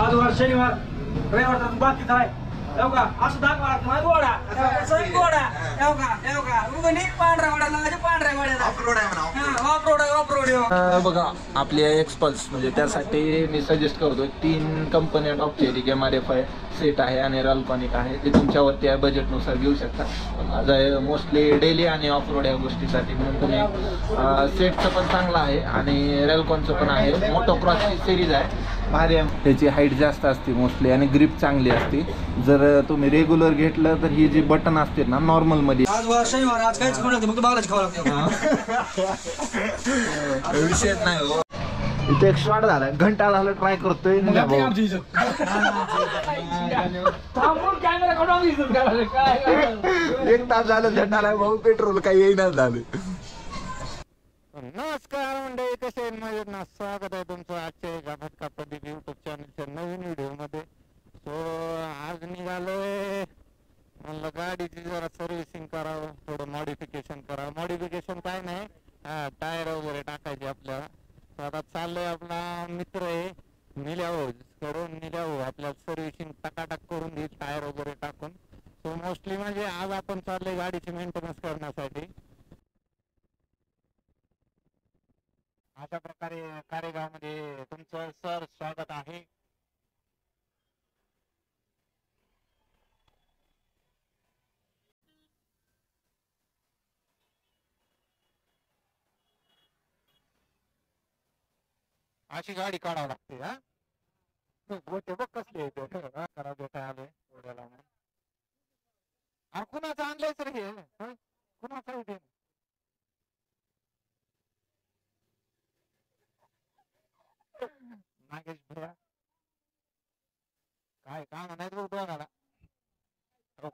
आज वार शनिवार रविवार बाकी आहे का असं दाखवा लागतो गोडा गोडा पांढऱ्या गोड्याला पांढऱ्या गोड्याला ऑफ बघा आपली एक्सपल्स म्हणजे त्यासाठी मी सजेस्ट करतो 3 कंपन्या टॉपचे MRFI सेट आहे आणि रॉल्कॉनिक आहे ते तुमच्यावरती आहे बजेटनुसार घेऊ शकता. माझा मोस्टली डेली आणि ऑफ रोड या गोष्टीसाठी म्हणून तुम्ही सेटचं पण चांगलं आहे आणि रॉल्कॉनचं पण आहे. मोटोक्रॉसची सिरीज आहे भारी आहे. त्याची हाईट जास्त असते मोस्टली आणि ग्रिप चांगली असते. जर तुम्ही रेग्युलर घेतलं तर ही जी बटन असते ना नॉर्मल मध्ये आज वार शनिवार आज काहीच खाऊ लागते फक्त बालाच खावं लागते विषय नाही हो. इथे एक शॉट झाला घंटा झाला ट्राय करतोय एक तास झालं झंडाला भाऊ पेट्रोल काही येईना झालं. नमस्कार मंडळी कसे मजेत ना स्वागत आहे तुमचं आजच्या एका फटका पद्धती युट्यूब चॅनलच्या नवीन व्हिडिओ मध्ये. सो आज निघालोय म्हणलं गाडीची जरा सर्व्हिसिंग करावं थोडं मॉडिफिकेशन करावं. मॉडिफिकेशन काय नाही टायर वगैरे टाकायचे आपल्याला. तर आता चाललंय आपला मित्र आहे निल्यावर करून निल्यावर आपल्याला सर्व्हिसिंग टाकाटाक करून देईल टायर वगैरे टाकून. सो मोस्टली म्हणजे आज आपण चाललंय गाडीची मेंटेनन्स करण्यासाठी. अशा प्रकारे कारेगाव मध्ये तुमचं सर स्वागत आहे. अशी गाडी काढावं लागते हा गोटे बघ कसले करा बेटा आले ओढ्याला. अरे कुणाचं आणलंय सर हे कुणाचं आहे ते नागेश भैया काय काय म्हणायचं बघायला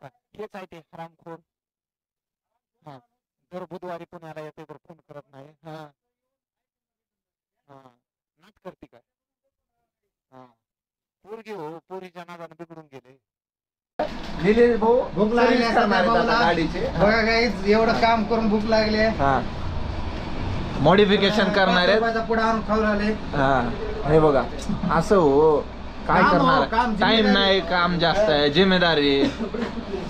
का हेच आहे ते हरामखोर. हा दर बुधवारी पुण्याला येते तर फोन करत नाही. हा हा नाट करते काय हा पोरगी हो पोरीच्या नादाने बिघडून गेले. निलेश भाऊ भूक लागली गाडीचे बघा काय एवढं काम करून भूक लागली. हा मॉडिफिकेशन करणार आहेत पुढे आणून खाऊ राहिले. हा हे बघा असं हो काय करणार टाइम नाही काम जास्त आहे जिम्मेदारी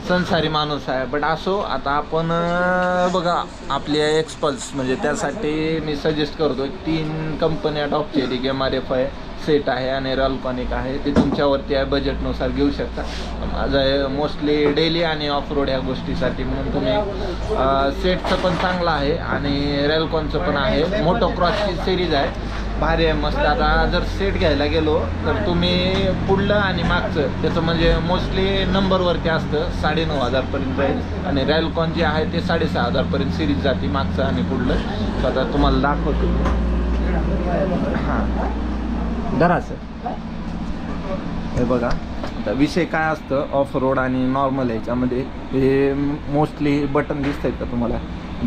संसारी माणूस आहे. बट असो आता आपण बघा आपली एक्सपल्स म्हणजे त्यासाठी मी सजेस्ट करतो 3 कंपन्या टॉपचे MRFI सेट आहे आणि रॉल्कॉनिक आहे ते तुमच्यावरती आहे बजेटनुसार घेऊ शकता. माझं मोस्टली डेली आणि ऑफ रोड या गोष्टीसाठी म्हणून तुम्ही सेटचं पण चांगलं आहे आणि रॉल्कॉनचं पण आहे. मोटोक्रॉसची सिरीज आहे भारी आहे मस्त. आता जर सेट घ्यायला गेलो तर तुम्ही पुढलं आणि मागचं त्याचं म्हणजे मोस्टली नंबरवरती असतं 9,500 पर्यंत जाईल आणि रॉल्कॉन जे आहे ते 6,500 पर्यंत सिरीज जाते मागचं आणि पुढलं. तर आता तुम्हाला दाखवतो. हां धरा सर हे बघा आता विषय काय असतं ऑफ रोड आणि नॉर्मल ह्याच्यामध्ये हे मोस्टली बटन दिसत आहेत का तुम्हाला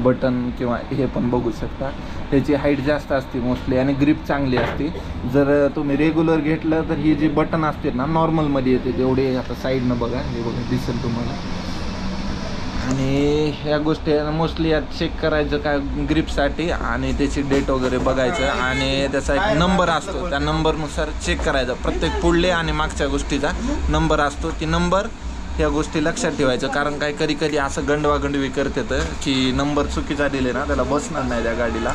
बटन किंवा हे पण बघू शकता. त्याची हाईट जास्त असते मोस्टली आणि ग्रिप चांगली असते. जर तुम्ही रेग्युलर घेतलं तर ही जी बटन असते ना नॉर्मलमध्ये येते तेवढे. आता साईडनं बघा हे बघा दिसेल तुम्हाला. आणि ह्या गोष्टी मोस्टली यात चेक करायचं काय ग्रिपसाठी आणि त्याची डेट वगैरे बघायचं आणि त्याचा एक नंबर असतो त्या नंबरनुसार चेक करायचा. प्रत्येक पुढले आणि मागच्या गोष्टीचा नंबर असतो. ती नंबर ह्या गोष्टी लक्षात ठेवायचं कारण काय कधी कधी असं गंडवागंडवी करतात की नंबर चुकीचा दिले ना त्याला बसणार नाही त्या गाडीला.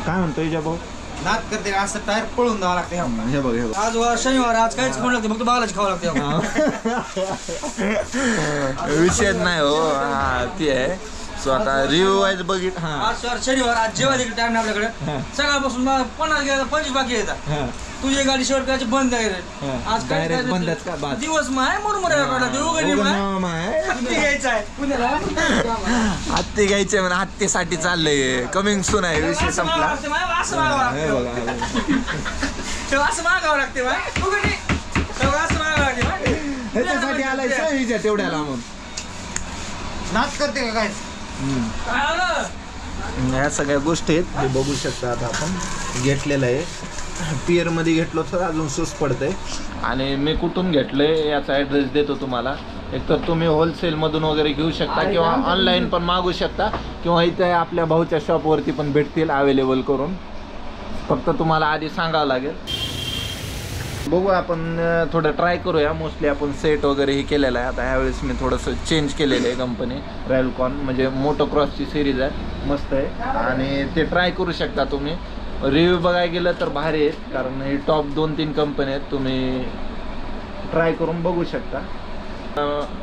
काय म्हणतो हिजा भाऊ नाक करते असं टायर पळून द्यावं लागते. हे बघ हे बघ आज वार शनिवार आज काहीच खाऊ लागते फक्त बालाच खावं लागते विषय नाही हो. हा ती आहे. सो आता रिव्ह्यू वाईज बघित. हा आज वार शनिवार आज जेव्हा देखील टाइम नाही आपल्याकडे सकाळपासून 50 गेला 25 बाकी येतात. तुझी गाडी शेवट करायची बंद आहे आज काय बंदच का बाद दिवस माय मुरमुरे हत्ती घ्यायचा आहे पुण्याला. हत्ती घ्यायचे म्हणा हत्तीसाठी चाललंय कमिंग सून आहे विषय संपला. असं मागावं लागते असं मागावं लागते ह्याच्यासाठी आलाय सहीच्या तेवढ्या लांबून नाच करते का काय. ह्या सगळ्या गोष्टी आहेत हे बघू शकता. आता आपण घेतलेलं आहे पिअरमध्ये घेतलो तर अजून सूस पडतंय आणि मी कुठून घेतलंय याचा ॲड्रेस देतो तुम्हाला. एकतर तुम्ही होलसेलमधून वगैरे घेऊ शकता किंवा ऑनलाईन पण मागू शकता किंवा इथे आपल्या भाऊच्या शॉपवरती पण भेटतील अवेलेबल करून. फक्त तुम्हाला आधी सांगावं लागेल. बघू आपण थोडं ट्राय करूया. मोस्टली आपण सेट वगैरे हे केलेलं आहे. आता ह्यावेळेस मी थोडंसं चेंज केलेलं आहे कंपनी रॅलकॉन, म्हणजे मोटोक्रॉसची सिरीज आहे, मस्त आहे आणि ते ट्राय करू शकता तुम्ही. रिव्ह्यू बघायला गेलं तर भारी आहेत, कारण हे टॉप 2-3 कंपनी आहेत, तुम्ही ट्राय करून बघू शकता.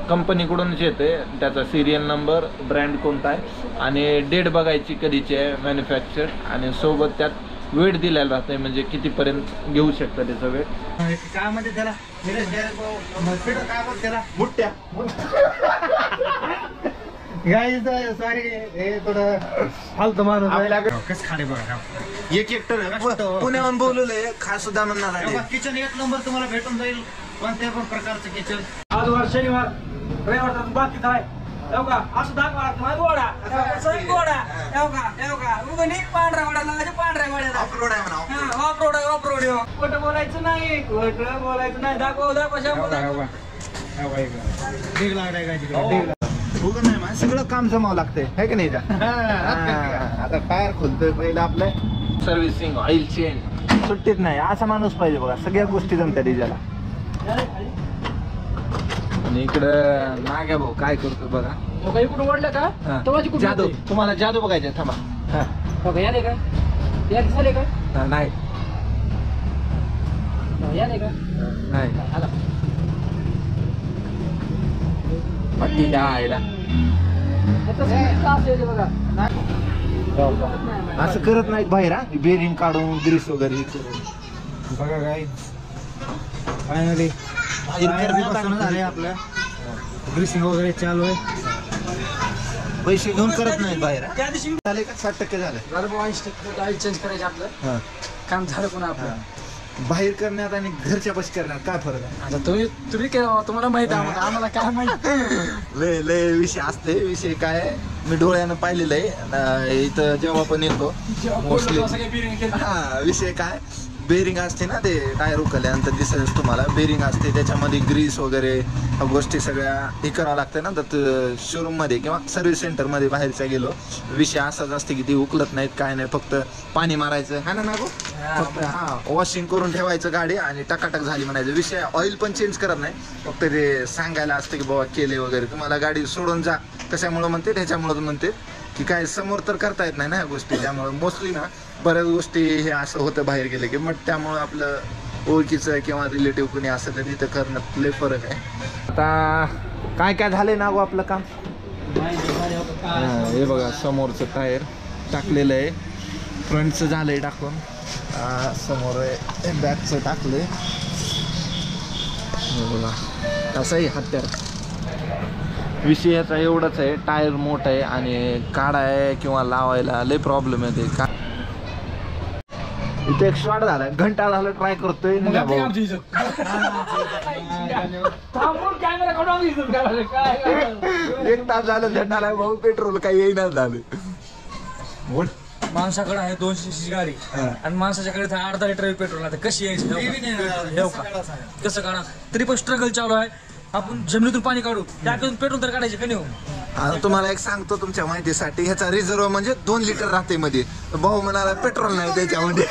कंपनीकडूनच येते, त्याचा सिरियल नंबर, ब्रँड कोणता आहे आणि डेट बघायची कधीची आहे मॅन्युफॅक्चर, आणि सोबत त्यात वेट दिलेला राहते, म्हणजे कितीपर्यंत घेऊ शकता त्याचा वेट. काय म्हणते त्याला काय त्याला मुठ्या गाईज सॉरी हे थोडं फालतू माणूस कसं खाणे बघा. एक पुण्याहून बोलवलंय, खास सुद्धा म्हणणार आहे. किचन 1 नंबर तुम्हाला भेटून जाईल, कोणत्या पण प्रकारचं किचन. आज वार शनिवार रविवार तर बाकीच आहे. एवढा असं दाखवा माझा गोडा गोडा एवढा उगं नीट पांढऱ्या गोड्याला पांढऱ्या गोड्याला ऑफरोड आहे म्हणा. ऑफरोड खोटं बोलायचं नाही, खोटं बोलायचं नाही. दाखवा सगळं काम जमावं लागतंय है की नाही. आता टायर खोलतोय पहिलं आपलं सर्व्हिसिंग, ऑइल चेंज सुट्टीत नाही, असा माणूस पाहिजे बघा. सगळ्या गोष्टी जमत्या डिझेलला. आणि इकडं नाग्या भाऊ काय करतो बघा. कुठं ओढलं का जादू, तुम्हाला जादू बघायचे थांबा. याले का या दिसाले का नाही याले का नाही आईला बघा असं करत नाहीत बाहेर. हा बेरिंग काढून ग्रीस वगैरे करून बघा काय फायनली झाले आपलं ग्रीसिंग वगैरे चालू आहे. पैसे घेऊन करत नाहीत बाहेर. त्या दिवशी झाले का 60% झाले. 80% ऑइल चेंज करायचं आपलं काम झालं पुन्हा आपलं. बाहेर करण्यात आणि घरच्या पैसे करण्यात काय फरक आहे. आता तुम्ही केलं, तुम्हाला माहिती आहे, आम्हाला काय माहिती. लय विषय असते. विषय काय आहे, मी डोळ्यानं पाहिलेलं आहे इथं जेव्हा पण येतो मोस्टली. हा विषय काय, बेरिंग असते ना, ते टायर उकल्यानंतर दिसेल तुम्हाला बेरिंग असते, त्याच्यामध्ये ग्रीस वगैरे ह्या गोष्टी सगळ्या हे करावं लागतं ना. तर शोरूममध्ये किंवा सर्व्हिस सेंटरमध्ये बाहेरच्या गेलो, विषय असाच असते की ती उकलत नाहीत काय नाही, फक्त पाणी मारायचं हा ना गो, फक्त वॉशिंग करून ठेवायचं गाडी आणि टकाटक झाली म्हणायचं. विषय ऑइल पण चेंज करत नाही, फक्त ते सांगायला असतं की बाबा केले वगैरे. तुम्हाला गाडी सोडून जा कशामुळं म्हणते, त्याच्यामुळं म्हणते की काय समोर तर करता येत नाही ना ह्या गोष्टी. त्यामुळं मोस्टली ना बऱ्याच गोष्टी हे असं होतं बाहेर गेले की, मग त्यामुळं आपलं ओळखीचं किंवा रिलेटिव्ह कोणी असं तर तिथं करणं लय फरक आहे. आता काय काय झालंय ना गो आपलं काम. हे बघा समोरचं टायर टाकलेलं आहे, फ्रंटचं झालंय टाकून, समोर बॅकचं टाकलंय. बघा असंही हत्यार. विषय याचा एवढाच आहे, टायर मोठा आहे आणि काढाय किंवा लावायला लय प्रॉब्लेम येते. का इथे एक शॉट झाला, घंटा झाला ट्राय करतोय. एक तास झालं झेंडाला भाऊ, पेट्रोल काही येईना झालं. माणसाकडे आहे 200cc गाडी आणि माणसाच्याकडे अर्धा लिटर पेट्रोल. आता कशी यायची कसं काढा, तरी पण स्ट्रगल चालू आहे. आपण जमिनीतून पाणी काढू, त्यातून पेट्रोल तर काढायचे का नाही. तुम्हाला एक सांगतो तुमच्या माहितीसाठी, ह्याचा रिझर्व म्हणजे 2 लिटर राहते मध्ये. भाऊ म्हणाला पेट्रोल नाही त्याच्यामध्ये.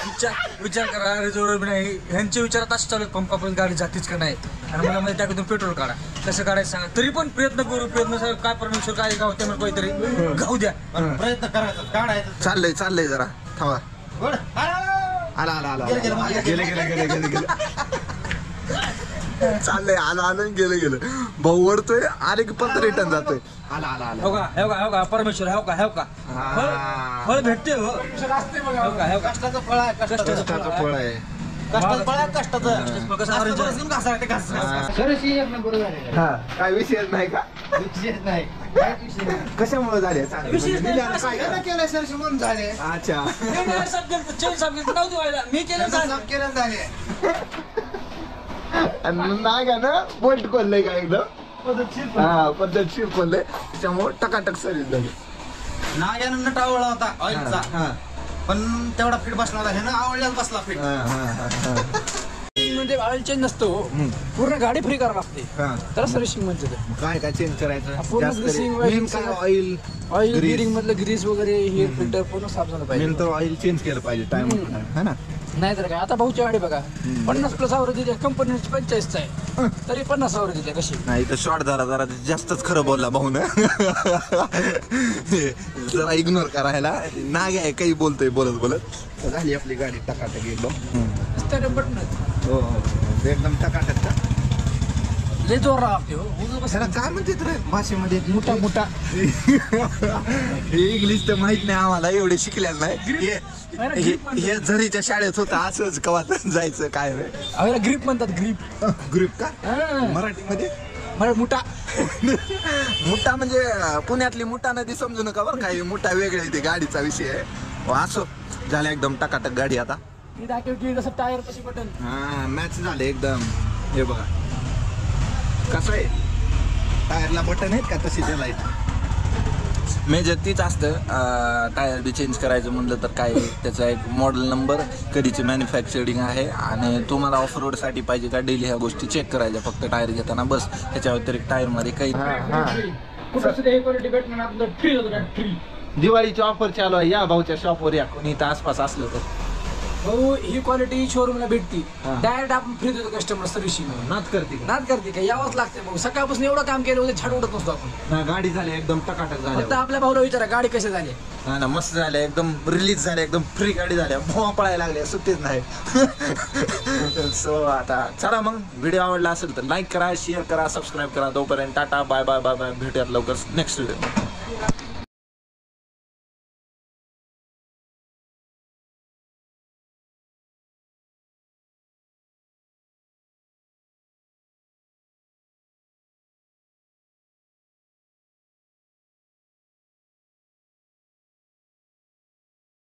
विचार करा, रिझर्व नाही. ह्यांच्या विचारात असं चालू पंपापर्यंत गाडी जातीच का नाही, आणि मला म्हणजे त्यातून पेट्रोल काढा. कसं काढायचं सांगा, तरी पण प्रयत्न करू. प्रयत्न काय परमेश्वर काय गाव ते काहीतरी गाऊ द्या, प्रयत्न करायचा काढायचं. चाललंय जरा थांबा. आला गेले चाललंय, आलं गेलं भाऊ वरतोय, आले की परत रिटर्न जातोय. आला परमेश्वर फळ भेटते. कष्टाचं फळ आहे, कष्टाचं फळ आहे. काय विषयच नाही का, नाही कशामुळे झाले केलं सर म्हणून झाले. अच्छा मी केलं झाले. नाही का ना बोल्ट खोललंय का एकदम, हा पद्धतशीर खोललंय, त्यामुळे टकाटक सर्विस झाली. नाग्यानं नट आवडला होता ऑइलचा, पण तेवढा फिट बसला होता, ह्यानं आवडल्याच बसला फिट. म्हणजे ऑइल चेंज नसतो, पूर्ण गाडी फ्री करावं लागते, तर सर्व्हिसिंग म्हणजे काय काय चेंज करायचं. ऑइल गिअरिंग मधलं ग्रीस वगैरे हे फिल्टर पूर्ण साफ झालं पाहिजे. नंतर ऑइल चेंज केलं पाहिजे टाइम है ना. नाही तर काय आता भाऊची गाडी बघा 50+ आवृत्ती द्या, कंपनीची 45 आहे तरी 50 आवृत्ती द्या. कशी नाही तर शॉर्ट जरा जास्तच खरं बोलला भाऊ ना. जरा इग्नोर करायला नाग आहे काही बोलतोय बोलत झाली आपली गाडी टकाटक एकदम. बटन हो एकदम टकाटक का लय जोर राहते हो. त्याला काय म्हणते रे भाषेमध्ये मोठा इंग्लिश तर माहित नाही आम्हाला, एवढे शिकलेलं नाही. हे झरीच्या शाळेत होतं असंच कवा जायचं काय ग्रीप म्हणतात. ग्रीप ग्रुप का मराठीमध्ये मुठा मुठा म्हणजे पुण्यातली मुठा नदी समजू नका बरं काही. मुठा वेगळा आहे ते गाडीचा विषय आहे. असो झालं एकदम टकाटक गाडी आता. जसं टायर कशी बटन हा मॅच झाले एकदम. हे बघा कसं आहे टायरला बटन आहेत का तशी त्याला मेजर तीच असतं. टायर बी चेंज करायचं म्हणलं तर काय त्याचा एक मॉडेल नंबर कधीची मॅन्युफॅक्चरिंग आहे आणि तुम्हाला ऑफ रोडसाठी पाहिजे का डेली ह्या गोष्टी चेक करायच्या फक्त टायर घेताना बस. ह्याच्या व्यतिरिक्त टायरमध्ये काही दिवाळीची ऑफर चालू आहे. या भाऊच्या शॉपवर या कोणी इथं आसपास असलं तर. भाऊ ही क्वालिटी शोरूमला भेटती. डायरेक्ट आपण फ्री देतो कस्टमर सर्व्हिसिंग. नाच करते का यावंच लागते भाऊ. सकाळपासून एवढं काम केलं होतं झाड उडत नसतो आपण. गाडी झाली एकदम टकाटक झाली. फक्त आपल्या भाऊला विचारा गाडी कशी झाली. ना मस्त झाल्या एकदम रिलीज झाल्या एकदम फ्री गाडी झाल्या. भोवा पळायला लागल्या सुट्टीच नाही. सो आता चला मग व्हिडिओ आवडला असेल तर लाईक करा शेअर करा सबस्क्राईब करा. तोपर्यंत tata bye bye bye bye. भेटूयात लवकर नेक्स्ट व्हिडिओ.